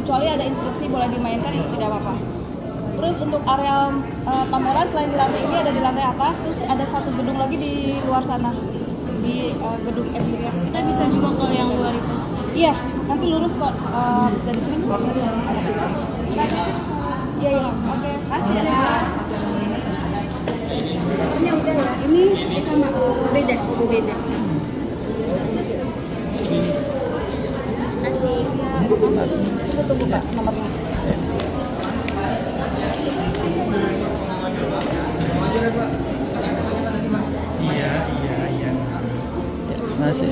Kecuali ada instruksi boleh dimainkan itu tidak apa-apa. Terus untuk area pameran selain di lantai ini ada di lantai atas, terus ada satu gedung lagi di luar sana di gedung Empirias. Kita bisa juga ke yang luar itu. Iya, nanti lurus kok dari sini. Iya iya, oke. Kasih ya. Ini udah ya. Ini sama beda. Kasih ya, makasih. Kita tunggu Pak nomornya. Iya. Terima kasih.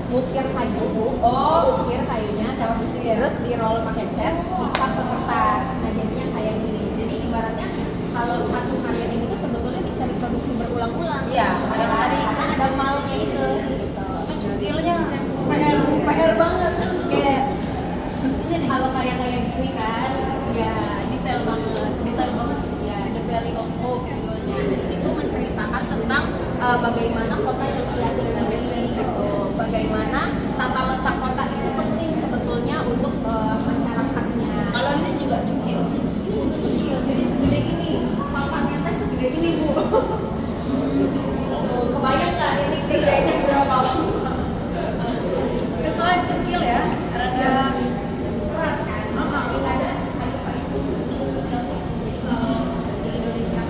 ngukir kayu, ngukir kayunya, terus di roll pakai cat, dicat ke kertas. Nah jadinya kayak gini. Jadi ibaratnya kalau satu karya ini tuh sebetulnya bisa diproduksi berulang-ulang. Iya. Karena ada malnya itu. Itu cukilnya PR banget. Kayak kalau kayak gini kan, ya detail banget. Ya The Valley of Hope judulnya. Dan itu menceritakan tentang bagaimana kota yang ia tinggali gitu. Bagaimana tata letak kota itu penting sebetulnya untuk masyarakatnya. Kalau ini juga cukil. Cukil, jadi segede ini. Papannya teh segede ini bu. Tuh, kebayang nggak ini kerjanya berapa lama? Soalnya cukil ya, rada keras kan? Kita ada kayu-kayu di Indonesia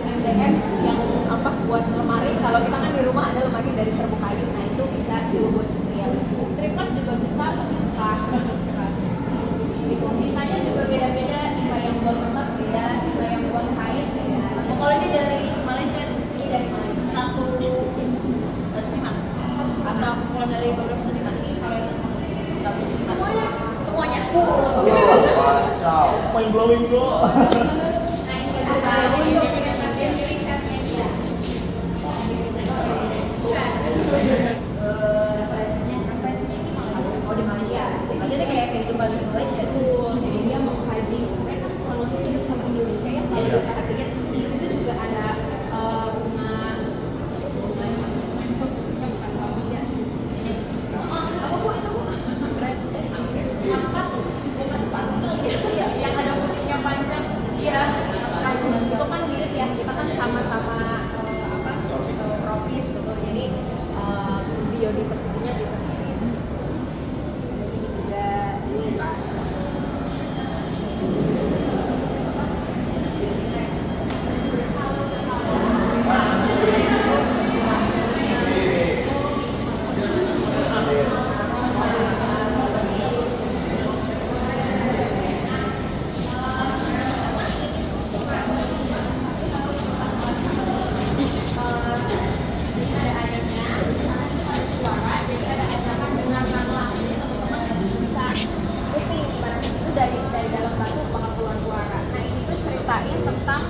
MDF yang apa buat lemari. Kalau kita kan di rumah ada lemari dari serbuk kayu, nah itu bisa dibuat cukil. Triplek juga bisa keras. Itu desainnya juga beda-beda. Tipe yang buat kertas beda, tipe yang buat kain beda. kalau ini dari Malaysia, Ini dari mana? satu seniman atau kumpulan dari beberapa seniman. Ini kalau ini Satu seniman. semuanya. Kacau. Mind blowing bro. Nah ini untuk presentasi risetnya dia. Referensinya ini Malaysia. Di Malaysia. Jadi kayak kehidupan di Malaysia itu. Jadi dia mengkaji sebenarnya kan kalau hidup sama Indonesia ya karena di situ juga ada bunga apa bu itu bu? Maskat, bunga sepatu yang ada putihnya panjang. Iya. Itu kan mirip ya kita dari dalam batu bakal keluar suara. Nah ini tuh ceritain tentang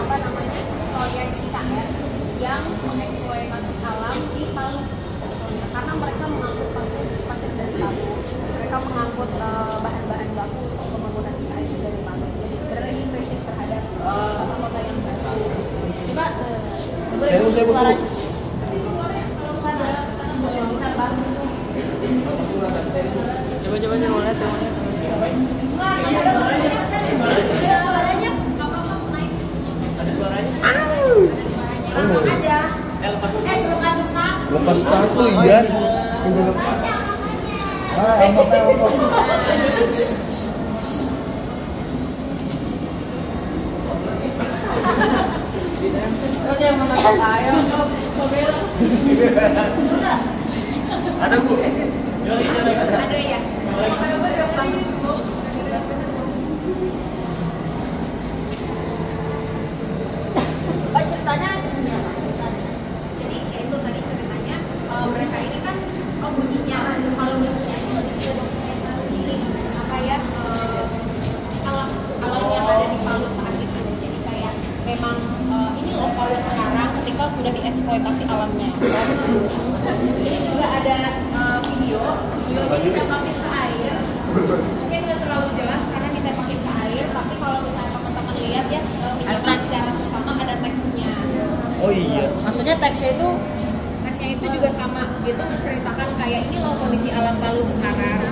apa namanya proyek IKN yang mengeksploitasi alam di Palu. Karena mereka mengangkut pasir dari Palu, mereka mengangkut bahan-bahan baku untuk pembangunan IKN dari Palu. Jadi sebenarnya ini kritik terhadap kota yang baru. Coba suaranya. Coba saya mau lihat Suaranya nggak apa-apa naik. Ada suaranya? Langsung aja. Suka-suka. Lepas sepatu ya. Oke, memakan ayam. Ada Bu. Ada ya. Pak ceritanya jadi ya itu tadi ceritanya mereka ini kan bunyinya kalau bunyinya itu lebih ke dokumentasi apa ya alam yang ada di Palu saat itu. Jadi kayak memang ini loh Palu sekarang ketika sudah dieksploitasi alamnya. Ini juga ada videonya ditempakin ke air. Mungkin nggak terlalu jelas karena ditempakin ke air, tapi kalau misalnya teman-teman lihat ya minyak secara seksama ada teksnya. Oh iya. Maksudnya teksnya itu juga sama, itu menceritakan kayak ini loh kondisi alam Palu sekarang.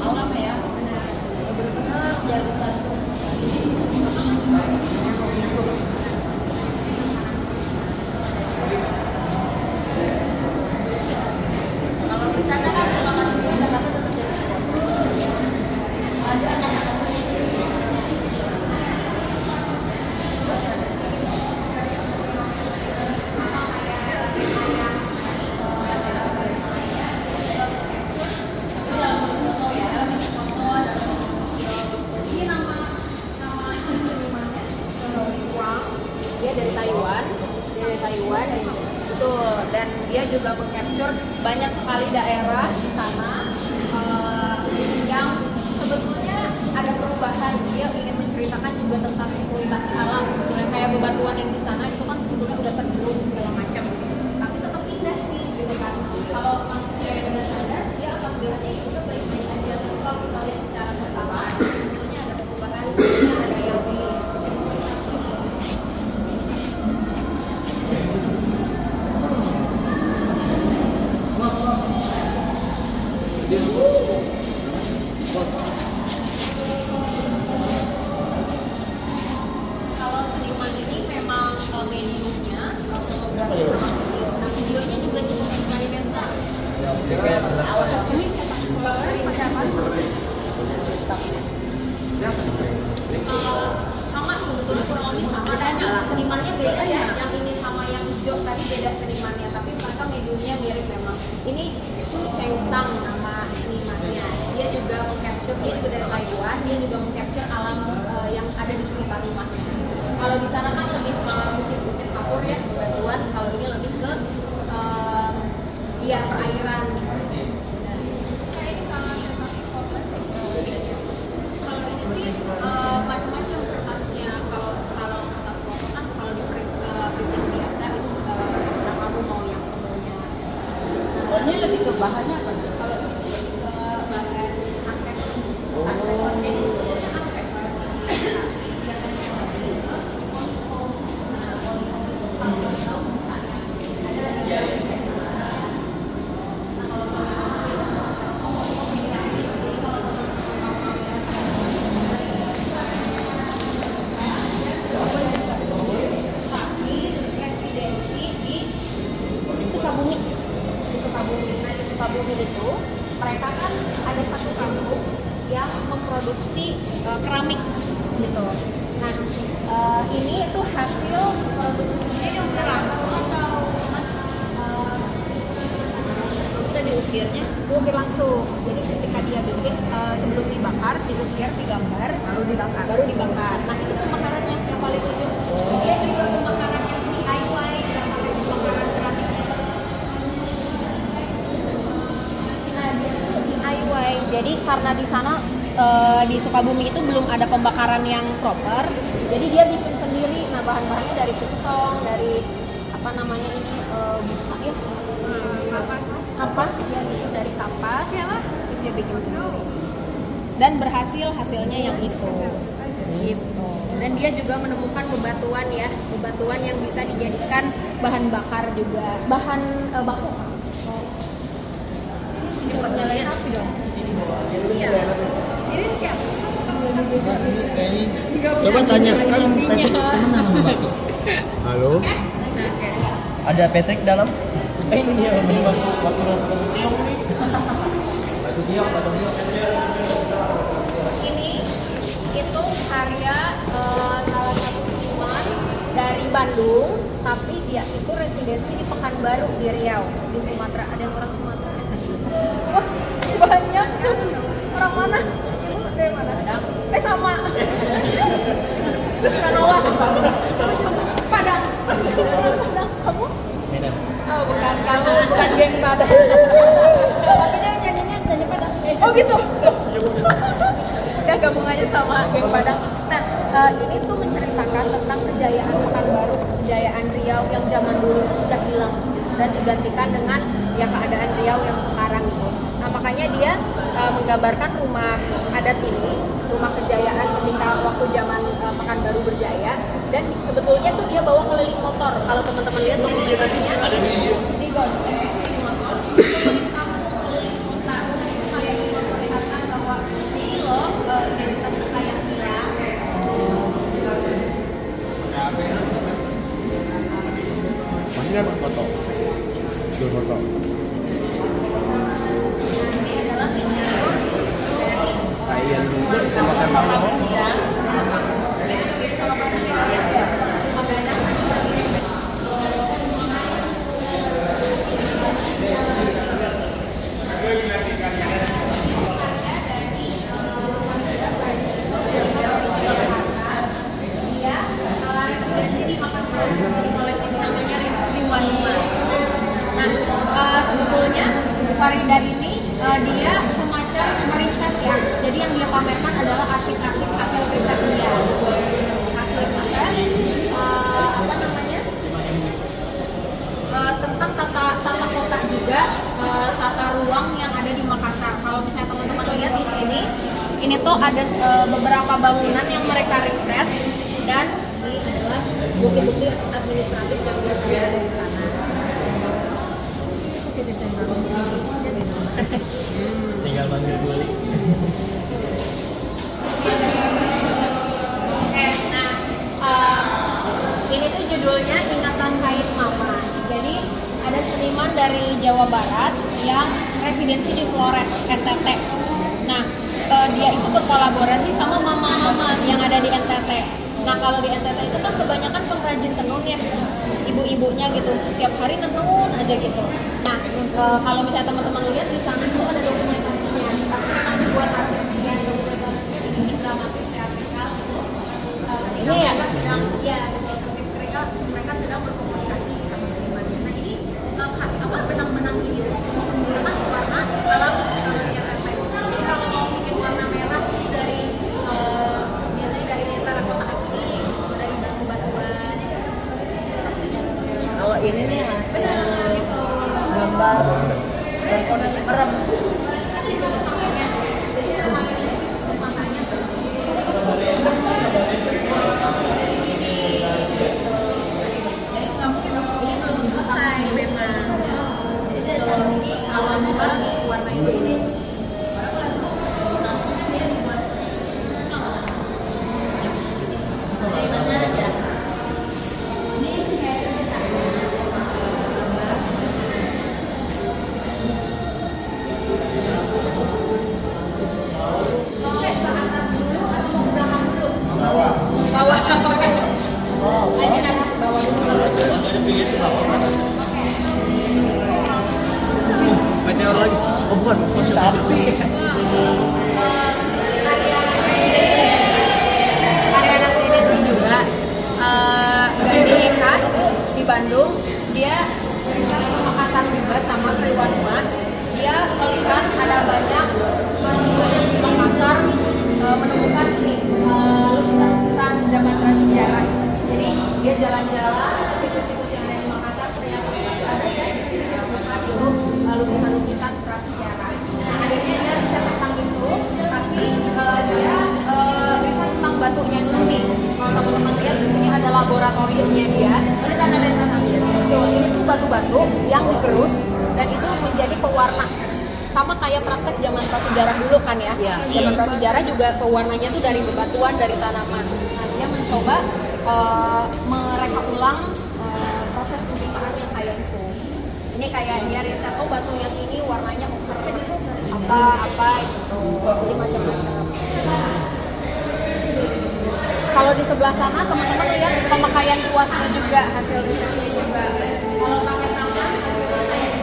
alam ya. Kalau wisata kan selama sebulan dapat Ini nama senimannya Wang, dia dari Taiwan, betul. Dan dia juga mengcapture banyak sekali daerah di sana yang sebetulnya ada perubahan. Dia ingin menceritakan juga tentang eksploitasi alam, sebetulnya kayak bebatuan yang di sana itu kan sebetulnya udah tergerus segala macam, tapi tetap indah sih gitu kan. Kalau manusia yang nggak sadar, dia akan melihatnya ya udah baik-baik aja. Tapi kalau kita lihat secara bersama, sebetulnya ada perubahan, ada yang di kalau seniman ini memang mediumnya fotografi sama video. Nah videonya juga cukup eksperimental. Ini cetak pakai apa? Sama sebetulnya kurang lebih sama. Senimannya beda ya. Yang ini sama yang hijau tadi beda senimannya, tapi mereka mediumnya mirip memang. Ini Su Cheng Tang nama senimannya. Dia juga mengcapture, dia juga dari Taiwan. Dia juga mengcapture alam yang ada di sekitar rumahnya. Kalau di sana kan lebih ke bukit-bukit kapur ya, bebatuan. Kalau ini lebih ke ya perairan. Kalau ini sih macam-macam kertasnya. Kalau kertas foto kan kalau di printing biasa itu terserah kamu mau yang tebelnya. ini lebih ke bahannya apa? Kalau ini ke bahan angkes. Jadi sebetulnya angkes. Dia kan masih ke polyfoam. Nah, polyfoam itu kalau tahu misalnya ada Sukabumi itu mereka kan ada satu kampung yang memproduksi keramik gitu. Nah ini itu hasil produksinya yang langsung atau bisa diukirnya? Diukir langsung. Jadi ketika dia bikin sebelum dibakar, diukir, digambar, baru dibakar. Nah itu pembakarannya yang paling ujung. Dia juga pembakaran yang DIY. Jadi karena di sana di Sukabumi itu belum ada pembakaran yang proper, jadi dia bikin sendiri. Nah bahan-bahannya dari kentong, dari apa namanya ini busa ya, kapas ya gitu, dari kapas, terus dia bikin sendiri. Dan berhasil, hasilnya yang itu gitu. Dan dia juga menemukan bebatuan ya, bebatuan yang bisa dijadikan bahan bakar juga, bahan baku. Nyalain api dong. Iya. Ini siapa? Coba tanyakan Patrick kemana nama batu. Halo. Ada Patrick dalam? Ini dia waktu tiong nih. Batu tiong. Ini itu karya salah satu seniman dari Bandung, tapi dia itu residensi di Pekanbaru di Riau, di Sumatera. Ada yang orang Sumatera? Wah, banyak. Orang mana? Ibu dari mana? Sama. Kanoa. Padang. Kamu? Medan. Oh, bukan kamu, bukan geng Padang. Tapi dia nyanyi Padang. Oh gitu. Udah gabung aja sama geng Padang. Nah, ini tuh menceritakan tentang kejayaan Pekanbaru, kejayaan Riau yang zaman dulu itu sudah hilang dan digantikan dengan ya keadaan Riau yang sekarang itu. Nah, makanya dia menggambarkan rumah adat ini, rumah kejayaan ketika waktu zaman Pekanbaru berjaya, dan sebetulnya tuh dia bawa keliling motor. Kalau teman-teman lihat dokumentasinya, digoceng di motor, melintang keliling kota. Nah, itu kayak memperlihatkan bahwa ini loh identitas kekayaan kita. Masih ada foto. Dua foto. Ini adalah miniatur dari Kalian juga makan malam. Sebetulnya Farida ini dia semacam meriset ya. Jadi yang dia pamerkan adalah arsip-arsip hasil riset dia. Hasil riset apa namanya? Tentang tata kota juga, tata ruang yang ada di Makassar. Kalau misalnya teman-teman lihat di sini, ini tuh ada beberapa bangunan yang mereka riset, dan ini adalah bukti-bukti administratif yang biasanya ada di sana. Tinggal manggil Guli. Oke, nah ini tuh judulnya Ingatan Kain Mama. Jadi ada seniman dari Jawa Barat yang residensi di Flores, NTT. Nah, dia itu berkolaborasi sama mama-mama yang ada di NTT. Nah, kalau di NTT itu kan kebanyakan pengrajin tenun ya, ibu-ibunya gitu, setiap hari tenun aja gitu. Nah, kalau misalnya teman-teman lihat di sana itu ada dokumentasinya, tapi memang buat artis yang dokumentasinya dibikin dramatis, teatrikal gitu. Ini ya? Mereka sedang berkomunikasi sama senimannya. Nah, ini benang-benang ini tuh menggunakan warna alami kalau di NTT. Jadi kalau mau bikin warna merah ini dari biasanya dari terakota asli, dari batu-batuan. Kalau ini nih hasil gambar dan kondisi merem. Ini belum selesai memang. Ini awal mula warna ini. Dia dibuat dari mana aja? Ini kayak cerita. Oke, ke atas dulu atau mau ke belakang dulu? Bawah. Bawah. Oke. Ini atas bawah dulu. Meteor lagi. Oh bukan, sapi. Karya residensi juga. Gandhi Eka itu di Bandung, dia ke Makassar juga sama Triwanua. dia melihat ada masih banyak di Makassar menemukan ini lukisan-lukisan zaman prasejarah. Jadi dia jalan-jalan situs-situs yang ada di Makassar, ternyata masih ada ya di sini ditemukan itu lukisan-lukisan prasejarah. Nah, akhirnya dia riset tentang itu, tapi dia riset tentang batunya dulu nih. Kalau teman-teman lihat di sini ada laboratoriumnya dia. Ini tanda-tanda ini tuh batu-batu yang digerus dan itu menjadi pewarna. Sama kayak praktek zaman prasejarah dulu kan ya. Zaman prasejarah juga pewarnanya tuh dari bebatuan, dari tanaman. Nah, dia mencoba mereka ulang proses pembinaan yang kayak itu. Ini kayak dia riset, oh batu yang ini warnanya apa gitu. Jadi macam-macam. Kalau di sebelah sana teman-teman lihat pemakaian kuasnya juga, hasil risetnya juga. Kalau pakai tangan hasilnya kayak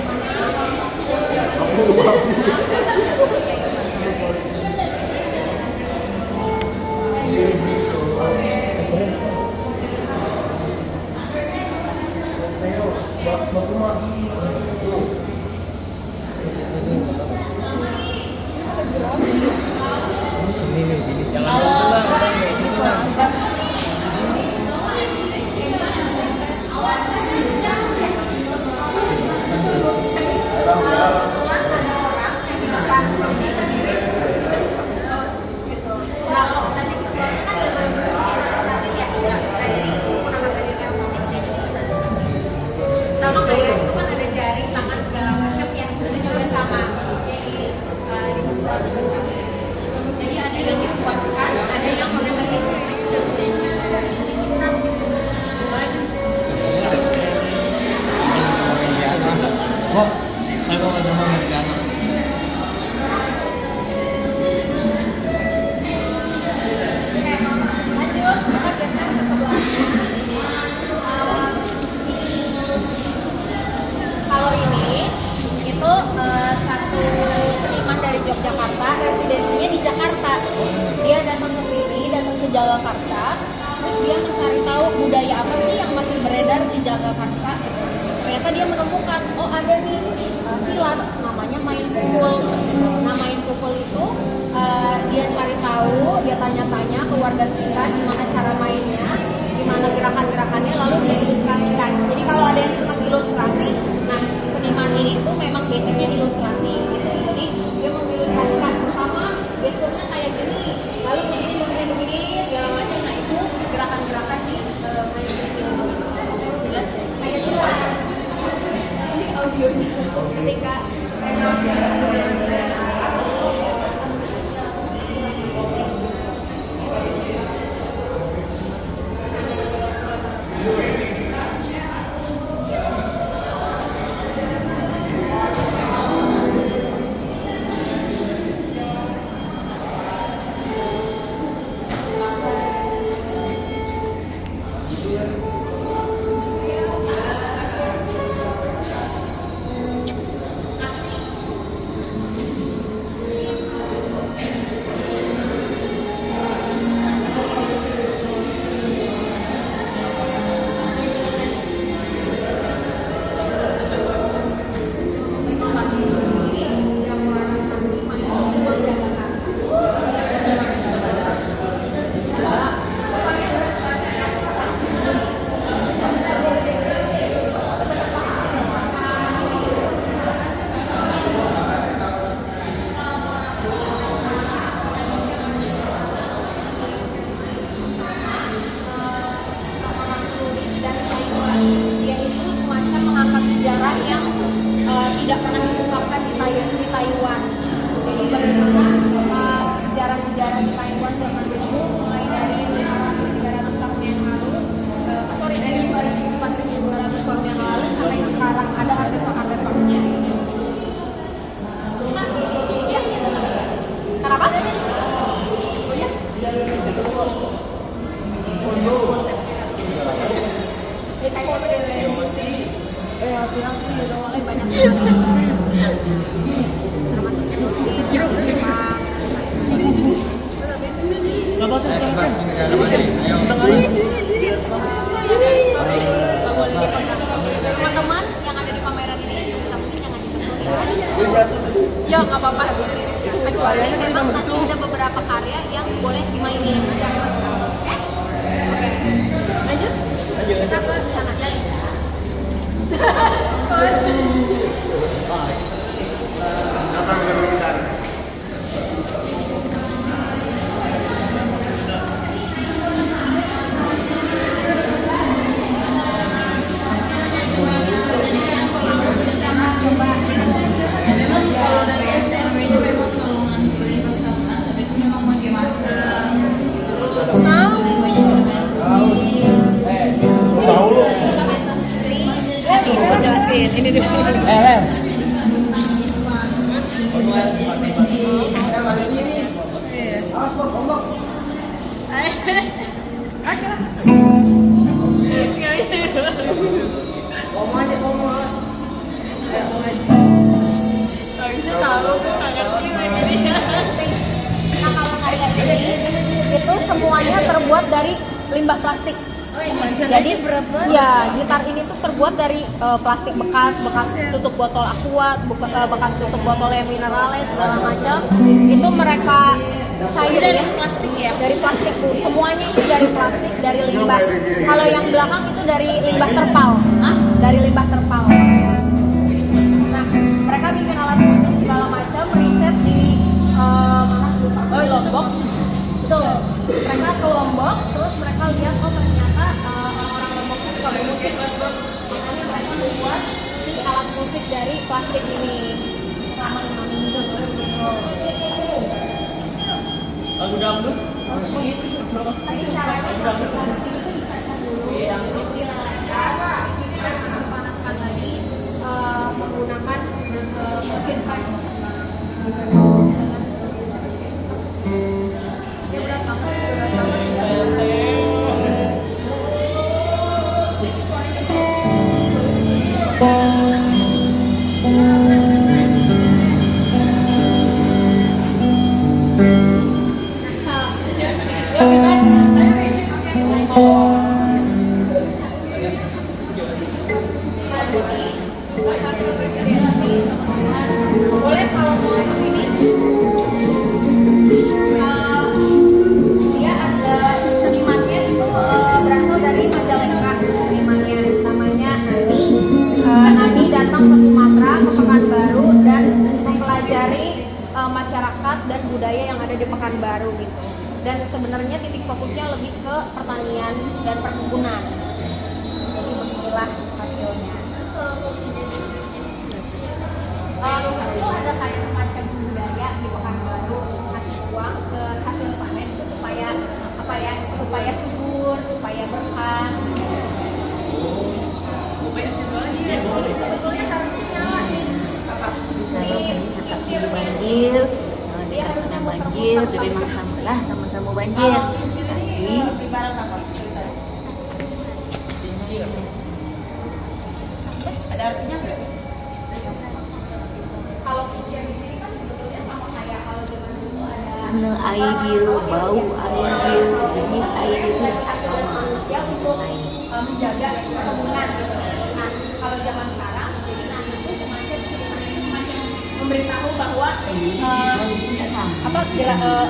Yogyakarta, residensinya di Jakarta. Dia datang ke sini, datang ke Jagakarsa, terus dia mencari tahu budaya apa sih yang masih beredar di Jagakarsa. Ternyata dia menemukan, oh ada nih silat, namanya main pukul. Gitu. Nah main pukul itu dia cari tahu, dia tanya-tanya ke warga sekitar gimana cara mainnya, gimana gerakan-gerakannya, lalu dia ilustrasikan. Jadi kalau ada yang senang ilustrasi, nah seniman ini tuh memang basicnya ilustrasi. Gitu. Jadi dia mengilustrasikan pertama gesturnya kayak gini, lalu begini segala macam. Nah itu gerakan-gerakan di main pukul. Kayak silat. Ini audionya ketika tidak pernah diungkapkan di Taiwan. Jadi bagaimana sejarah-sejarah di Taiwan zaman dulu, mulai dari 300 tahun yang lalu, dari 4.200 tahun yang lalu sampai sekarang ada artefak-artefaknya. Ya. Kenapa? Oh ya? Di Taiwan hati-hati udah mulai banyak termasuk Jepang. Teman-teman yang ada di pameran ini bisa mungkin jangan disentuh ya. Ya nggak apa-apa, kecuali memang nanti ada beberapa karya yang boleh dimainin. Oke, lanjut. Kita ke sana. Kalau dari SRW-nya memang kalau ngancurin pas kelas itu memang pakai masker, terus banyak minum air putih. Jelasin ini dulu. Nah kalau karya ini itu semuanya terbuat dari limbah plastik. Jadi ya gitar ini tuh terbuat dari plastik bekas tutup botol aqua, bekas tutup botol yang minerales segala macam. Itu mereka cair dari plastik ya. Dari plastik Bu. Semuanya itu dari plastik, dari limbah. Kalau yang belakang itu dari limbah terpal. Dari limbah terpal. Nah, mereka bikin alat musik segala macam, riset di Lombok. Betul. Mereka ke Lombok, terus mereka lihat ternyata orang-orang Lombok itu suka bermusik. Makanya mereka membuat si alat musik dari plastik ini selama 5 minggu. Lagu dangdut? Tapi caranya plastik itu dicacah dulu, terus dilelehkan, dipanaskan lagi menggunakan mesin pres. Ya udah kamu boleh kalau mau ke sini. Dia ada senimannya itu berasal dari Majalengka. Senimannya namanya Nani. Nani datang ke Sumatera, ke Pekanbaru dan mempelajari masyarakat dan budaya yang ada di Pekanbaru gitu. Dan sebenarnya titik fokusnya lebih ke pertanian dan perkebunan. Jadi beginilah hasilnya. Itu ada kayak semacam budaya di Pekanbaru ngasih uang ke hasil panen itu supaya apa ya, supaya subur, supaya berkah. Ini sebetulnya harusnya nyala nih. Apa? Saksi banjir, dia harusnya banjir, tapi memang sama sama-sama banjir. Tapi Ada artinya nggak? Kalau kincir di sini kan sebetulnya sama kayak kalau zaman dulu ada warna air dia, bau air dia, jenis air itu aktivitas manusia untuk menjaga perkebunan gitu. Nah, kalau zaman sekarang, jadi nanti itu semacam memberitahu bahwa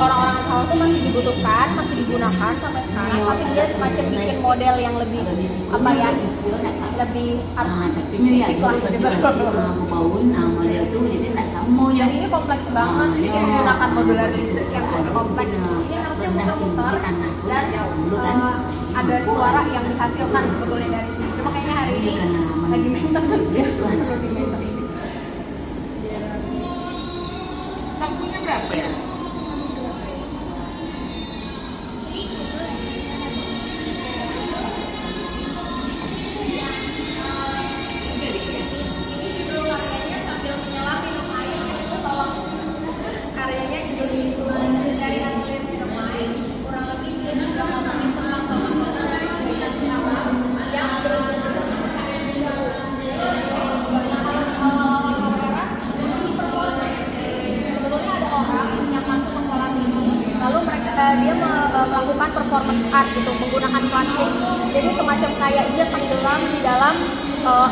orang-orang sawah itu masih dibutuhkan, masih digunakan sampai sekarang, tapi dia semacam bikin model yang lebih apa ya, lebih artistik lah gitu. bauin model itu jadi tidak sama ya. Dan ini kompleks banget, dia menggunakan modular listrik yang kompleks. Ini harusnya muter-muter dan ada suara yang dihasilkan sebetulnya dari sini. Cuma kayaknya hari ini lagi maintenance ya. Sakunya berapa ya? Karyanya judul itu dari hasil yang Ciremai, kurang lebih dia juga ngomongin tentang pembangunan dari kombinasi awal yang benar-benar kayak beliau. Sebetulnya ada orang yang masuk ke kolam ini, lalu dia melakukan performance art gitu menggunakan plastik. Jadi semacam kayak dia tenggelam di dalam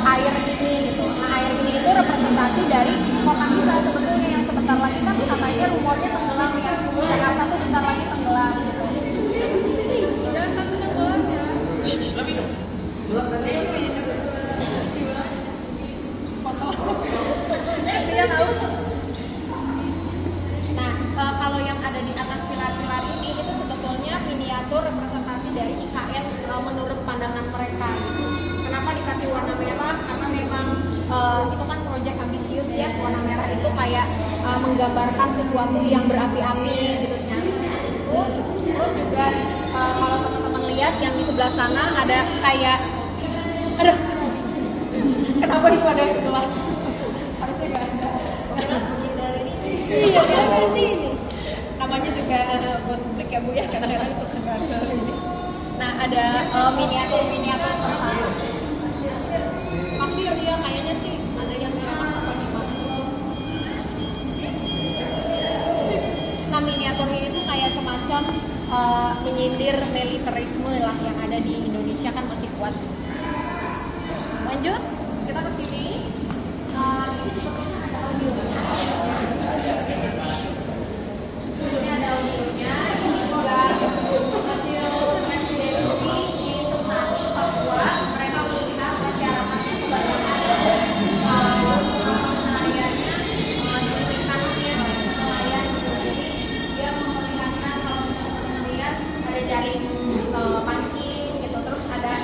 air ini gitu. Nah air ini itu representasi dari kota kita sebetulnya yang sebentar lagi kan katanya rumornya tenggelam ya, Jakarta tuh bentar lagi tenggelam gitu. Jangan sampai tenggelam ya. Nah, kalau yang ada di atas pilar-pilar ini itu sebetulnya miniatur representasi dari IKN menurut pandangan mereka. Kenapa dikasih warna merah? Karena memang itu kan proyek ambisius ya, warna merah itu kayak menggambarkan sesuatu yang berapi-api gitu itu. Terus juga kalau teman-teman lihat yang di sebelah sana ada kayak kenapa itu ada gelas? Harusnya nggak ada. Iya, dari sini. Namanya juga konflik ya Bu ya, kadang-kadang suka gagal ini. Nah, ada miniatur pasir ya kayaknya sih. Ada yang memang apa gimana. Nah, miniaturnya itu kayak semacam menyindir militerisme lah yang ada di Indonesia kan masih kuat terus. Lanjut, kita ke sini. Ini sebetulnya ada audio. Ini ada audionya. Ini juga hasil presidensi di Sentani, Papua. Mereka melihat masyarakatnya kebanyakan areanya di kanannya nelayan. Jadi dia memperlihatkan kalau teman-teman lihat ada jaring pancing gitu. Terus ada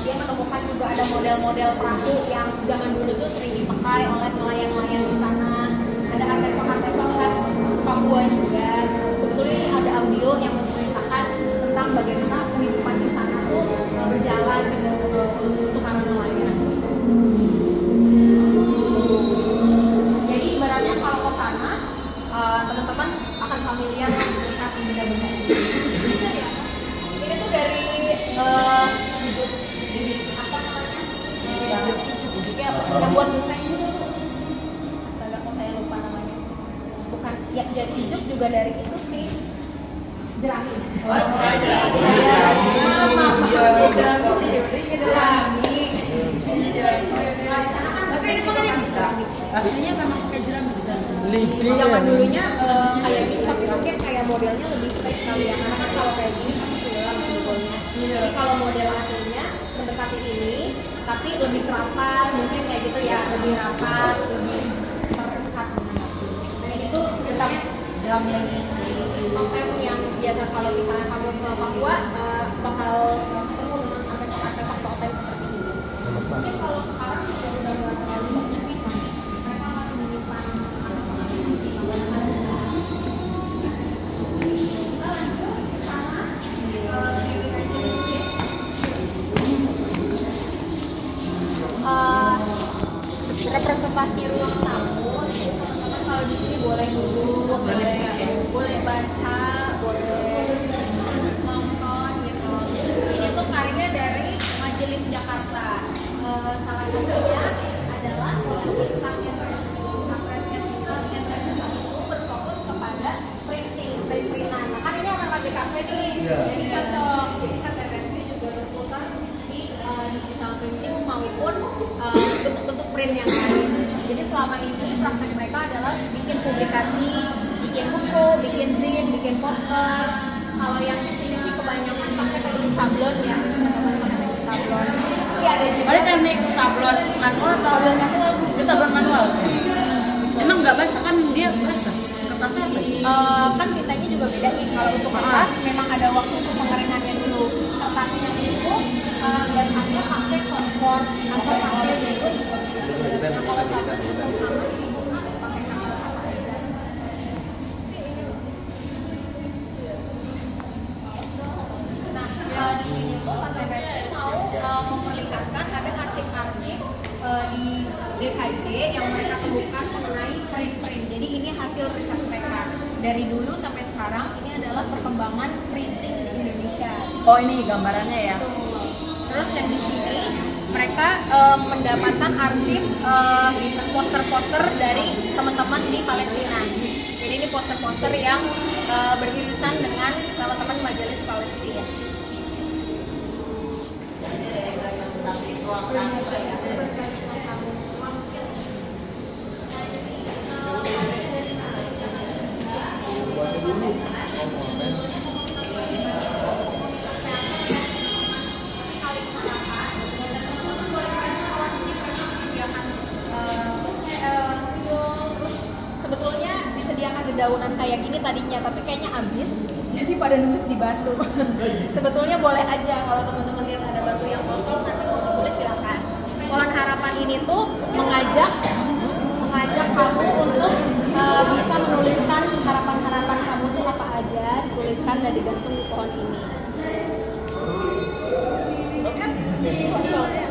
dia menemukan juga ada model-model perahu yang zaman dulu tuh sering dipakai oleh nelayan-nelayan di sana. Ada artefak-artefak khas Papua juga. Sebetulnya ini ada audio yang menceritakan tentang bagaimana kehidupan di sana tuh berjalan gitu untuk para nelayan. Jadi ibaratnya kalau ke sana teman-teman akan familiar melihat benda-benda ini. Ini tuh dari apa namanya? Yang buat bunga ini. Astaga, kok saya lupa namanya. Bukan, ya ijuk juga dari itu sih. Jerami. Oh, jerami. Tapi ini kok ini bisa. Aslinya memang pakai jerami di sana. Zaman dulunya kayak gini, tapi mungkin kayak modelnya lebih safe kali ya. Karena kan kalau kayak gini pasti tenggelam sebetulnya. Jadi kalau model aslinya mendekati ini, tapi lebih rapat, mungkin kayak gitu ya, lebih rapat, lebih terdekat dengan batu. Nah ini tuh sebenarnya dalam konsep yang biasa kalau misalnya kamu ke Papua bakal ketemu dengan artefak totem seperti ini. Mungkin kalau sekarang sudah nggak terlalu banyak nih, mereka masih menyimpan representasi ruang tamu. Teman-teman kalau di sini boleh duduk, boleh baca, boleh nonton gitu. Ini tuh karya dari Majelis Jakarta. Salah satunya adalah kolektif Karya itu berfokus kepada printing-printan. Nah kan ini anak di kafe nih, jadi cocok. Jadi Karya Rescue juga berputar di digital printing maupun bentuk-bentuk print yang lain. Jadi selama ini praktek mereka adalah bikin publikasi, bikin buku, bikin zin, bikin poster. Kalau yang di sini sih kebanyakan pakai teknik sablon ya, teman-teman pakai teknik sablon. Iya ada juga. Ada teknik sablon manual atau sablon manual? Sablon manual. Emang nggak basah kan dia basah? Kertasnya apa? Kan tintanya juga beda nih. Kalau untuk kertas memang ada waktu untuk pengeringannya dulu. Kertasnya itu biasanya pakai kompor atau pakai jeruk. Nah, di sini tuh Pak Rescue mau memperlihatkan ada arsip-arsip di DKJ yang mereka temukan mengenai print-print. Jadi ini hasil riset mereka. Dari dulu sampai sekarang ini adalah perkembangan printing di Indonesia. Oh ini gambarannya ya? Terus yang di sini mereka mendapatkan arsip poster-poster dari teman-teman di Palestina. Jadi ini poster-poster yang beririsan dengan teman-teman Majelis Palestina. dedaunan kayak gini tadinya, tapi kayaknya habis, jadi pada nulis di batu. Sebetulnya boleh aja kalau teman-teman lihat ada batu yang kosong, nanti mau tulis silakan. Pohon harapan ini tuh mengajak kamu untuk bisa menuliskan harapan-harapan kamu tuh apa aja, dituliskan dan digantung di pohon ini. Kan kosong ya.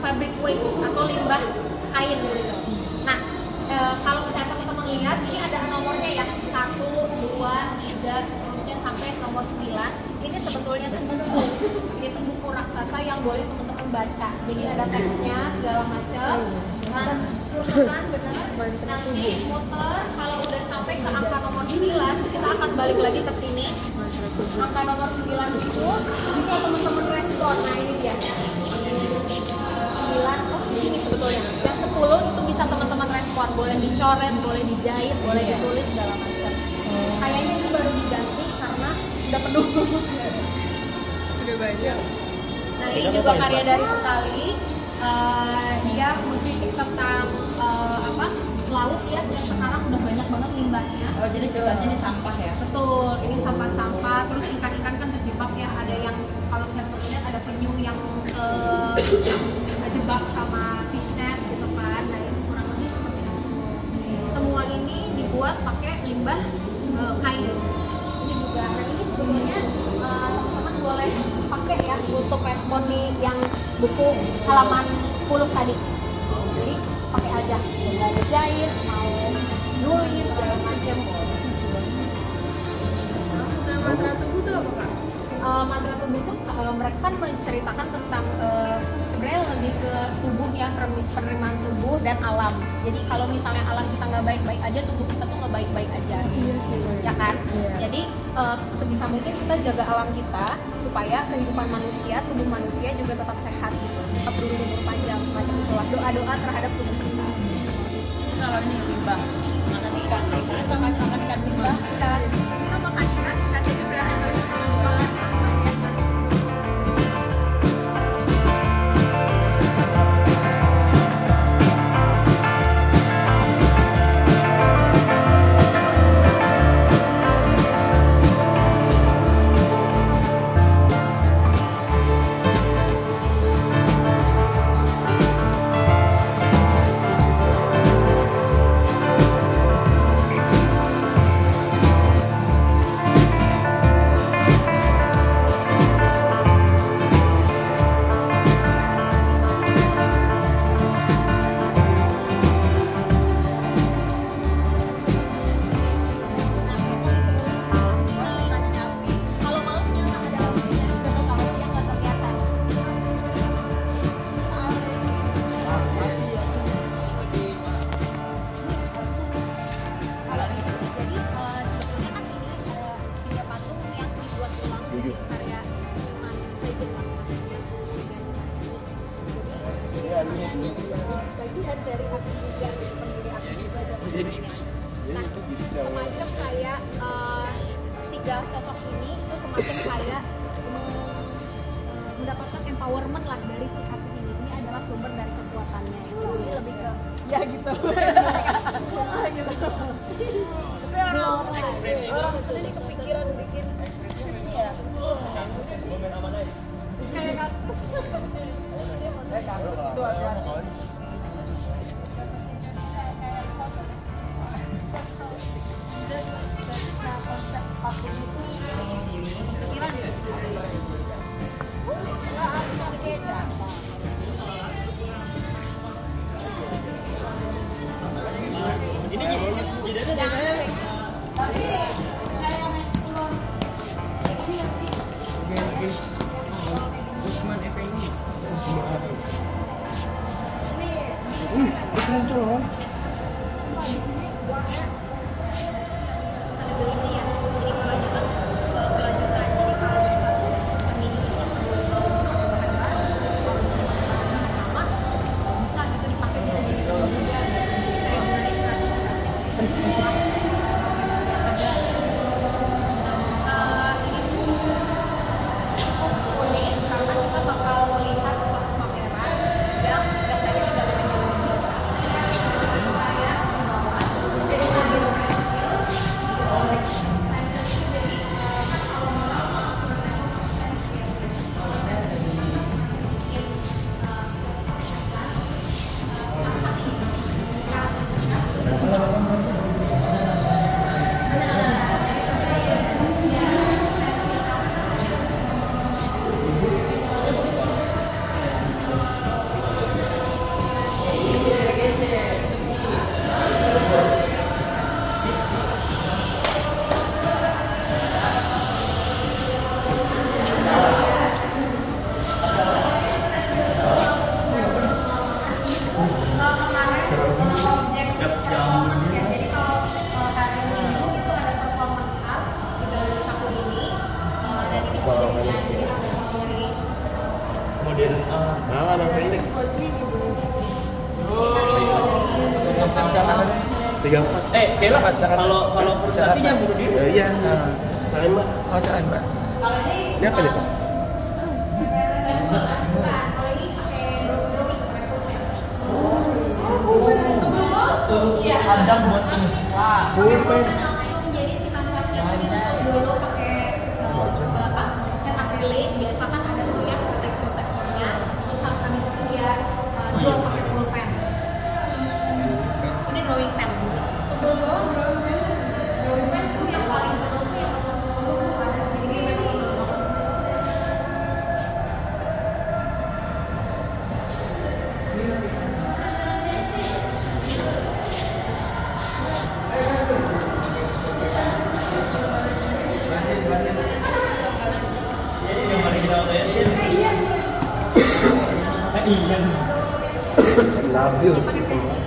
Fabric waste atau limbah kain gitu. Nah, kalau misalnya teman-teman lihat, ini ada nomornya ya, 1, 2, 3, seterusnya sampai nomor 9. Ini sebetulnya tuh buku. Ini tuh buku raksasa yang boleh teman-teman baca. Jadi ada teksnya segala macam. Tekan benar. Nanti muter, kalau udah sampai ke angka nomor 9, kita akan balik lagi ke sini. Angka nomor 9 itu bisa teman-teman respon. Nah, ini dia. 9, oh ini sebetulnya. Yang 10 itu bisa teman-teman respon, boleh dicoret, boleh dijahit, boleh ditulis segala macam. Kayaknya ini baru diganti karena udah penuh. Sudah baca. Nah, ini juga karya dari Sekali. Dia mengkritik tentang laut ya, yang sekarang udah banyak banget limbahnya. Oh, jadi jelasnya ini sampah ya? Betul, ini sampah-sampah. Terus ikan-ikan kan terjebak ya. Ada yang kalau misalnya lihat ada penyu yang terjebak sama fishnet gitu kan. Nah, ini kurang lebih seperti itu. Semua ini dibuat pakai limbah kain. Ini juga. Nah, ini sebetulnya teman-teman boleh pakai ya untuk respon di yang buku halaman 10 tadi. Jadi pakai aja, nggak ada jahit, mau nulis segala macam. Mantra tubuh itu apa Kak? Mantra tubuh itu mereka kan menceritakan tentang sebenarnya lebih ke tubuh ya, penerimaan tubuh dan alam. Jadi kalau misalnya alam kita nggak baik-baik aja, tubuh kita tuh nggak baik-baik aja, ya kan? Jadi sebisa mungkin kita jaga alam kita supaya kehidupan manusia, tubuh manusia juga tetap sehat, tetap berumur panjang, semacam itulah. Doa-doa terhadap tubuh kita. Kalau ini limbah, makan ikan sama makan ikan limbah. Kita makan ikannya juga. Bagian dari api juga, pendiri api juga. Nah, semacam kayak tiga sosok ini itu semacam kayak mendapatkan empowerment lah dari si api ini. Ini adalah sumber dari kekuatannya. Ini lebih ke ya gitu. Gitu. Tapi orang sendiri kepikiran bikin ini ya. Kayak kaktus. Itu hati-hati. Bisa konsep patung itu kira Ini buahnya sustainability ya. Jadi kebanyakan kelanjutan. Jadi kalau dari satu seni ini bisa bahan baru, kalau bisa bahan lama bisa gitu dipakai, bisa jadi sebuah juga gitu. Jadi kayak mulai kreativitasnya unik karena kita bakal melihat satu pameran yang gak kayak di galeri-galeri biasa. Kemarin objek performance ya. Jadi kalau hari Minggu itu ada performance art di galeri Saku ini, dan ini objeknya dari Modern Malah bang pendek. 34. Bella kalau frustasinya bunuh diri. Iya. Salim mbak. Oh, silakan, Mbak. Ini apa nih pak? bukan, kalau ini pakai drawing pakai pulpen. Iya. Hadam buat ini. Wah. Pakai pulpen langsung, jadi si kanvasnya tuh ditutup dulu pakai cat akrilik. Biasa kan ada tuh ya tekstur-teksturnya, terus habis itu dia draw pakai pulpen. Ini drawing pen. Drawing pen tuh yang paling tebal tuh yang nomor 10 tuh ada. Jadi dia memang tebal banget. Iya. Labil. Pakai pensil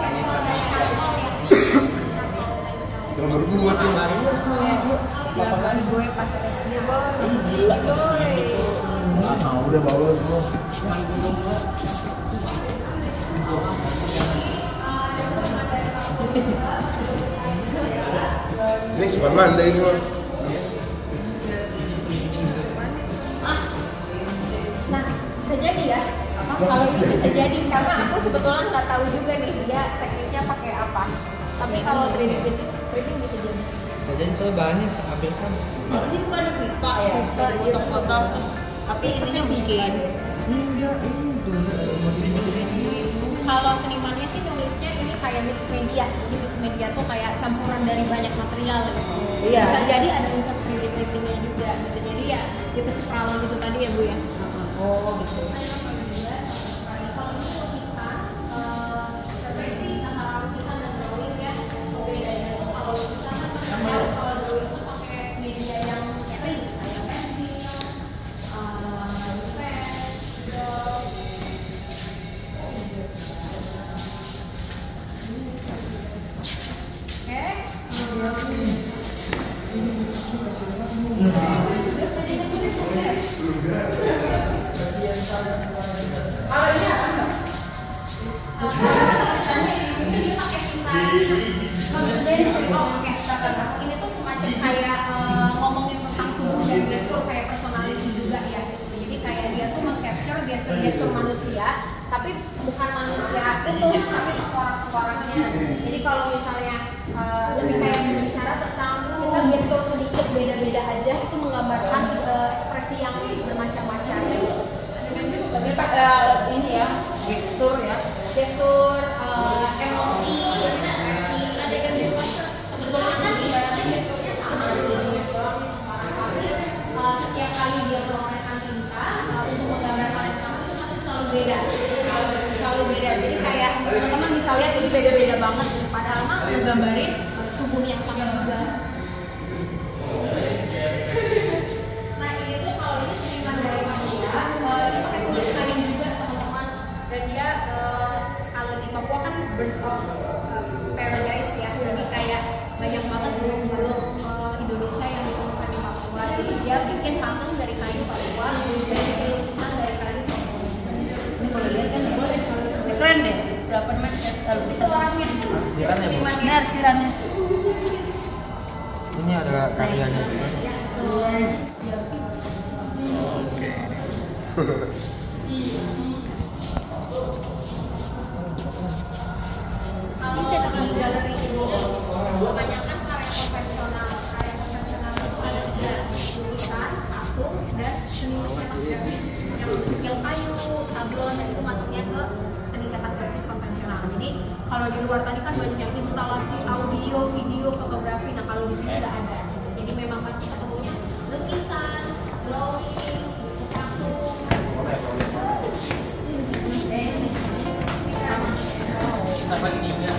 dan charcoal ya. Nomor 2 tuh. Gue pas SD boy. Udah bawa semua. Ini cuma manda ini mah. Nah, bisa jadi ya. Kalau ini bisa jadi karena aku sebetulnya nggak tahu juga nih dia tekniknya pakai apa. Tapi kalau 3D printing bisa jadi. Bisa jadi soal bahannya hampir sama. Ini bukan ada pipa ya, dari potong-potong terus. Tapi ininya bikin. Enggak, ini tuh model-model ini. Kalau senimannya sih nulisnya ini kayak mix media. Jadi mix media tuh kayak campuran dari banyak material gitu. Iya. Bisa jadi ada unsur 3D printingnya juga. Bisa jadi ya itu sepralon itu tadi ya Bu ya. Oh gitu. Kalau ini lukisan, sebenarnya sih antara lukisan dan drawing ya bedanya tuh kalau lukisan kan kalau drawing tuh pakai media yang kering kayak pensil, ini tuh semacam kayak ngomongin tentang tubuh dan gestur kayak personality juga ya. Jadi kayak dia tuh meng-capture gestur-gestur manusia, tapi bukan manusia utuh, tapi orang-orangnya. Jadi kalau misalnya lebih kayak berbicara tentang kita gestur sedikit beda-beda aja itu menggambarkan ekspresi yang bermacam-macam. Ini ya, gestur ya. Gestur, emosi, ekspresi, adegan dewasa. Sebetulnya kan ibaratnya gesturnya sama. Tapi setiap kali dia melorotkan tinta untuk menggambarkan yang sama itu pasti selalu beda. Selalu beda. Jadi kayak teman-teman bisa lihat ini beda-beda banget. Padahal mah ngegambarin tubuh yang sama juga. Nah ini tuh kalau ini seniman dari Papua, ini pakai kulit kain juga teman-teman. Dan dia kalau di Papua kan bird of sana. Arsiran ya, Bu? Ini arsirannya. Ini ada karyanya juga. Kalau di galeri ini kebanyakan karya konvensional itu ada lukisan, patung, dan seni cetak grafis yang fil kayu, sablon, dan itu masuknya ke seni cetak grafis konvensional. Jadi kalau di luar tadi kan banyak yang instalasi audio, video, fotografi. Nah kalau di sini nggak ada. Jadi memang pasti ketemunya lukisan, drawing, patung. Apa ini ya?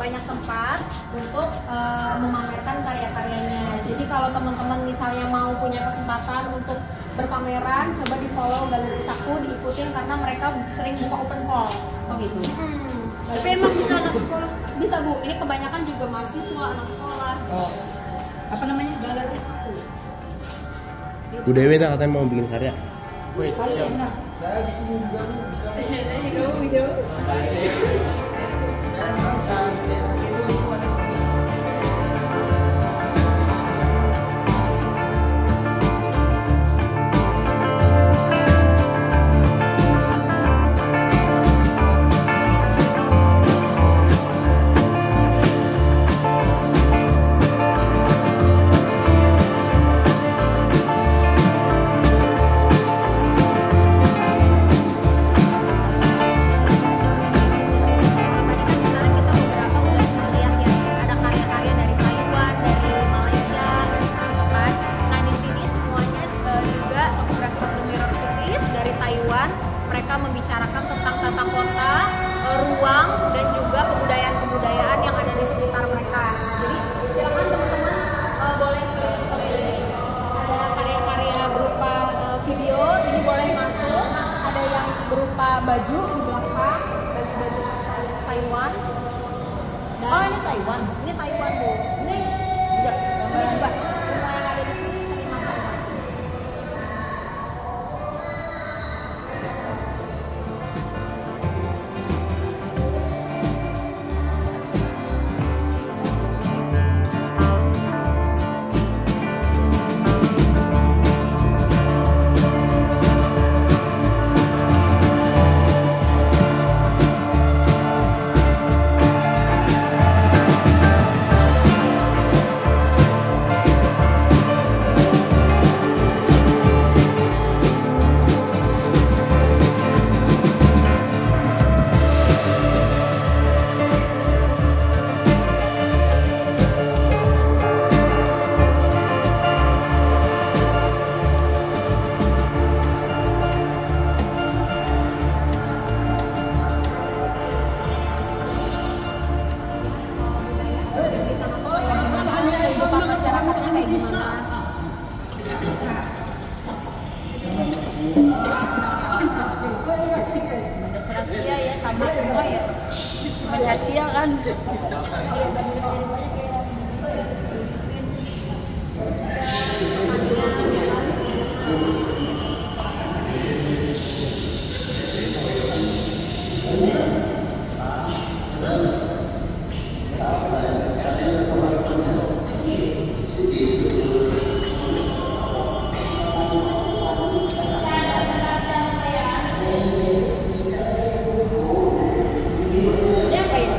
Banyak tempat untuk memamerkan karya-karyanya. Jadi kalau teman-teman misalnya mau punya kesempatan untuk berpameran, coba di follow Galeri Saku, diikutin karena mereka sering buka open call. Oh gitu. Tapi emang bisa anak sekolah? Bisa Bu, ini kebanyakan juga mahasiswa, anak sekolah. Oh. Apa namanya? Galeri Saku. Bu Dewi tak katanya mau bikin karya. Wait, Kali siap. enak. Mereka membicarakan tentang tata kota, ruang, dan juga kebudayaan-kebudayaan yang ada di sekitar mereka. Jadi silakan teman-teman boleh keliling. Ada karya-karya berupa video, ini boleh masuk. Ada yang berupa baju di belakang, baju-baju Taiwan. Dan Oh, ini Taiwan. ini Taiwan Bu. Ini juga semua yang ada di sini seniman Taiwan. Kehidupan masyarakatnya kayak gimana? Dasar Asia ya, sama semua ya. Dari Asia kan. Ini apa ya?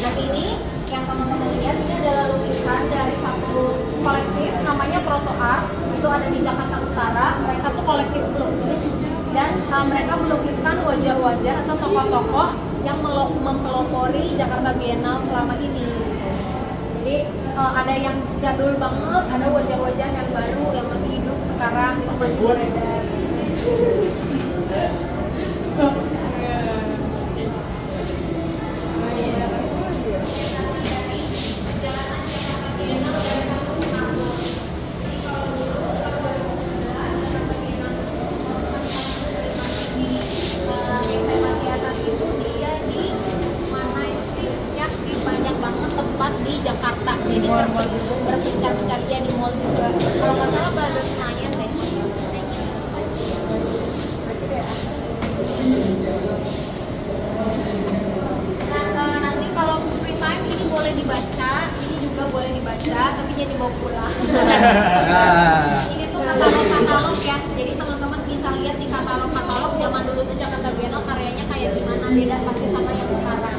Nah ini yang teman-teman lihat ini adalah lukisan dari satu kolektif namanya Proto Art, itu ada di Jakarta Utara. Mereka tuh kolektif pelukis dan mereka melukiskan wajah-wajah atau tokoh-tokoh yang mempelopori Jakarta Biennale selama ini. Jadi ada yang jadul banget, ada wajah-wajah yang baru yang masih hidup sekarang, itu masih beredar. Di Jakarta, jadi berpencar-pencar dia di mall juga. Kalau nggak salah Plaza Senayan deh. Nah, nanti kalau free time ini boleh dibaca, ini juga boleh dibaca, tapi jangan dibawa pulang. Ini tuh katalog-katalog ya, jadi teman-teman bisa lihat di katalog-katalog zaman dulu tuh Jakarta Biennale karyanya kayak gimana, beda pasti sama yang sekarang.